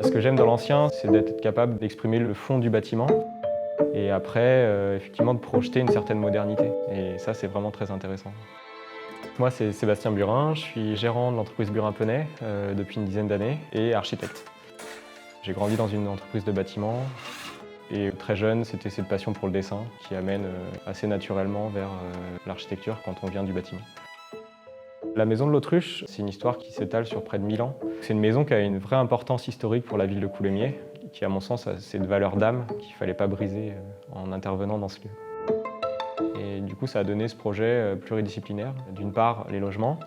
Ce que j'aime dans l'ancien, c'est d'être capable d'exprimer le fond du bâtiment et après, effectivement, de projeter une certaine modernité. Et ça, c'est vraiment très intéressant. Moi, c'est Sébastien Burin, je suis gérant de l'entreprise Burin-Penet depuis une dizaine d'années et architecte. J'ai grandi dans une entreprise de bâtiment et très jeune, c'était cette passion pour le dessin qui amène assez naturellement vers l'architecture quand on vient du bâtiment. La maison de l'Autruche, c'est une histoire qui s'étale sur près de 1000 ans. C'est une maison qui a une vraie importance historique pour la ville de Coulommiers, qui à mon sens a cette valeur d'âme qu'il ne fallait pas briser en intervenant dans ce lieu. Et du coup, ça a donné ce projet pluridisciplinaire. D'une part, les logements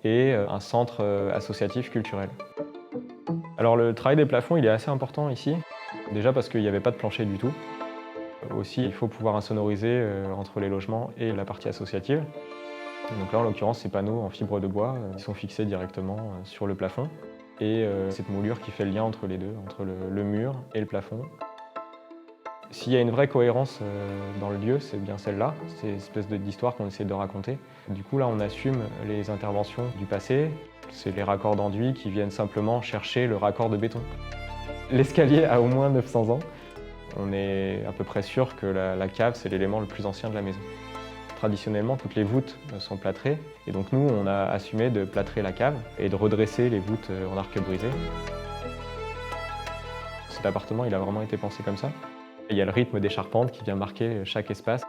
et un centre associatif culturel. Alors le travail des plafonds, il est assez important ici. Déjà parce qu'il n'y avait pas de plancher du tout. Aussi, il faut pouvoir insonoriser entre les logements et la partie associative. Donc là, en l'occurrence, ces panneaux en fibre de bois, ils sont fixés directement sur le plafond. Et cette moulure qui fait le lien entre les deux, entre le mur et le plafond. S'il y a une vraie cohérence dans le lieu, c'est bien celle-là. C'est une espèce d'histoire qu'on essaie de raconter. Du coup, là, on assume les interventions du passé. C'est les raccords d'enduit qui viennent simplement chercher le raccord de béton. L'escalier a au moins 900 ans. On est à peu près sûr que la cave, c'est l'élément le plus ancien de la maison. Traditionnellement, toutes les voûtes sont plâtrées. Et donc nous, on a assumé de plâtrer la cave et de redresser les voûtes en arc brisé. Cet appartement, il a vraiment été pensé comme ça. Il y a le rythme des charpentes qui vient marquer chaque espace.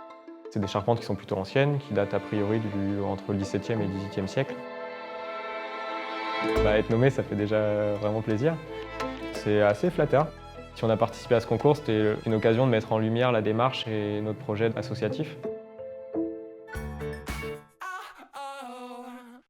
C'est des charpentes qui sont plutôt anciennes, qui datent a priori entre le XVIIe et le XVIIIe siècle. Être nommé, ça fait déjà vraiment plaisir. C'est assez flatteur. Si on a participé à ce concours, c'était une occasion de mettre en lumière la démarche et notre projet associatif.